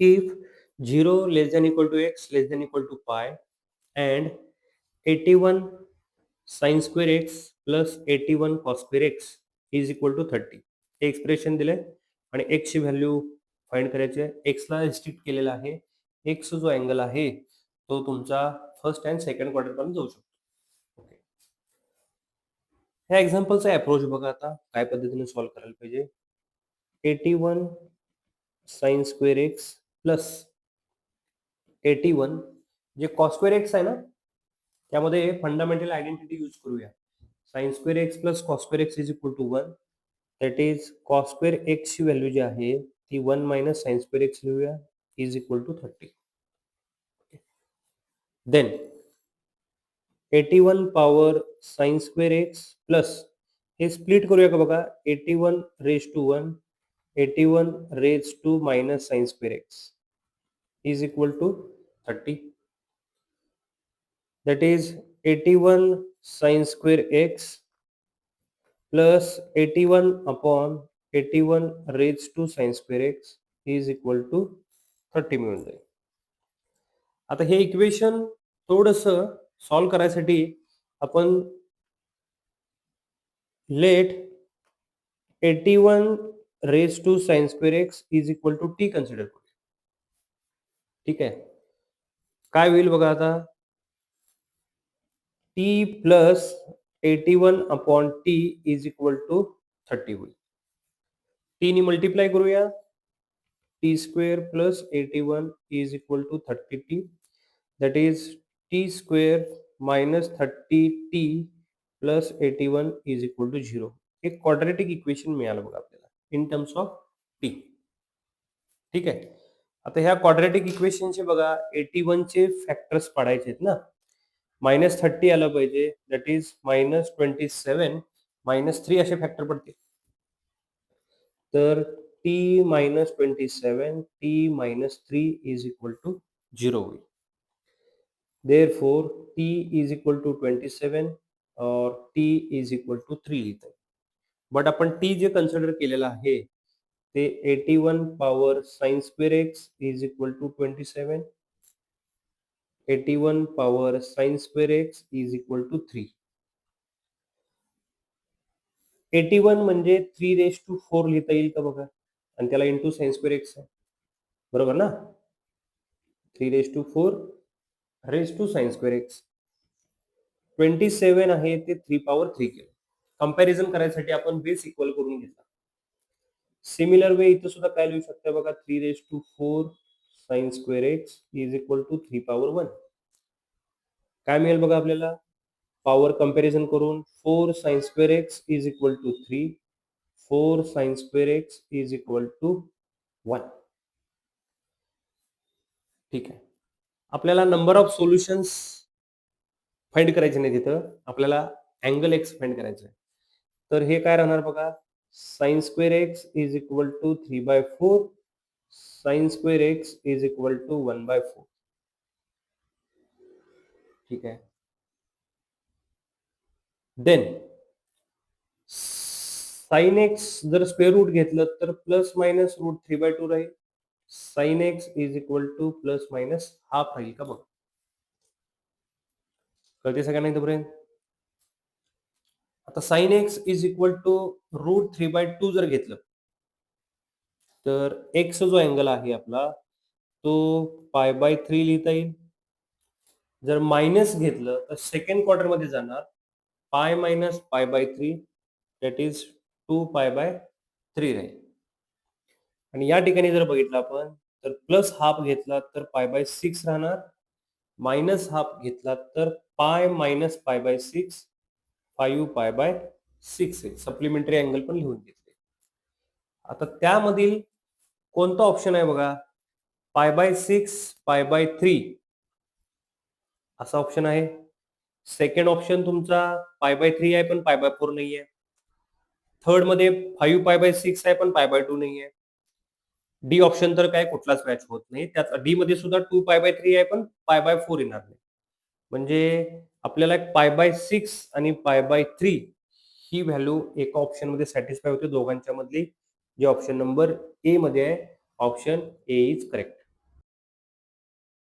if 0 less than equal to x less than equal to pi and 81 sin square x plus 81 cos square x is equal to 30 हे expression दिलंय आणि x ची value find करायची आहे. x ला restrict केलेला आहे. x जो अँगल आहे तो तुमचा फर्स्ट अँड सेकंड क्वाड्रंट पर्यंत जाऊ शकतो. ओके, ह्या एक्झाम्पलचा अप्रोच बघा आता काय पद्धतीने सॉल्व्ह करायला पाहिजे. 81 sin square x प्लस 81 जे cos square x आहे ना त्यामध्ये फंडामेंटल आयडेंटिटी यूज करूया. sin square x plus cos square x is equal to 1. That is cos square x ची व्हॅल्यू जी आहे ती 1 मायनस sin square x लिहूया is equal to 30. Then 81 power sin square x plus हे split करूया का बघा. 81 raise to 1 81 raise to minus sin square x is equal to 30. That is 81 sin square x plus 81 upon 81 raised to sin square x is equal to 30 मिळून जाईल. आता हे equation थोडंसं solve करायसाठी आपण late 81 raised to sin square x is equal to t consider करूया. ठीक आहे, काय होईल बघा आता. t plus 81 upon t is equal to 30 होईल. t नी मल्टिप्लाय करूया. t square plus 81 is equal to 30t. That is t square minus 30t plus 81 is equal to 0. एक क्वाड्रॅटिक इक्वेशन मिळालं बघा आपल्याला इन टर्म्स ऑफ t. ठीक आहे, आता ह्या क्वाड्रॅटिक इक्वेशनचे बघा 81 चे फॅक्टर्स पाडायचे आहेत ना. मायनस 30 आलं पाहिजे. दॅट इज मायनस 27 मायनस 3 असे फॅक्टर पडतील. तर t minus 27 t minus 3 is equal to 0 होईल. Therefore t is equal to 27 और t इज इक्वल टू 3 लिहितो. बट आपण t जे कन्सिडर केलेलं आहे ते 81 power sin square x is equal to 27. 81 power sin square x is equal to 3. 81 म्हणजे 3 raise to 4 लिहिता येईल का बघा, आणि त्याला इंटू sin square x आहे, बरोबर ना. 3 raise to 4 raise to sin square x. 27 आहे ते 3 पॉवर 3 केलं. कंपॅरिझन करायसाठी आपण बेस इक्वल करून घेतला. सिमिलर वे इथं सुद्धा काय लिहू शकता बघा. 3 raise to 4 sin square x is equal to 3 power 1. काय मिळेल बघा आपल्याला पॉवर कंपॅरिझन करून. 4 sin square x is equal to 3. 4 sin square x is equal to 1. ठीक आहे, आपल्याला नंबर ऑफ सोल्युशन्स फाइंड करायचे नाही तिथं, आपल्याला अँगल x फाइंड करायचं आहे. तर हे काय राहणार बघा. sin square x is equal to 3/4 sin square x is equal to 1/4. ठीक आहे, देन sin x जर स्क्वेअर रूट घेतलं तर प्लस मायनस रूट 3/2 राहील. sin x is equal to plus minus half राहील का बघा. कळते सगळ्यांना इथपर्यंत. आता sin x is equal to root 3/2 जर घेतलं तर x जो अँगल आहे आपला तो π/3 लिहिता येईल. जर मायनस घेतलं तर सेकंड क्वार्टर मध्ये जाणार. पाय मायनस π/3 दॅट इज 2π/3 राहील. आणि या ठिकाणी जर बघितलं आपण तर प्लस हाफ घेतला तर π/6 राहणार. मायनस हाफ घेतला तर पाय मायनस π/6 5π/6 आहे. सप्लिमेंटरी अँगल पण लिहून घेतले. आता त्यामधील कोणता ऑप्शन आहे बघा. π/6 π/3 असा ऑप्शन आहे. सेकंड ऑप्शन तुमचा π/3 आहे पण π/4 नाही आहे. थर्ड मध्ये 5π/6 आहे पण π/2 नाही आहे. डी ऑप्शन तर काय कुठलाच मॅच होत नाही. त्यात डी मध्ये सुद्धा 2π/3 आहे पण π/4 येणार नाही. म्हणजे आपल्याला π/6 आणि π/3 ही व्हॅल्यू एका ऑप्शन मध्ये सॅटिस्फाय होते दोघांच्या मधली, जे ऑप्शन नंबर ए मध्ये आहे. Option A is correct.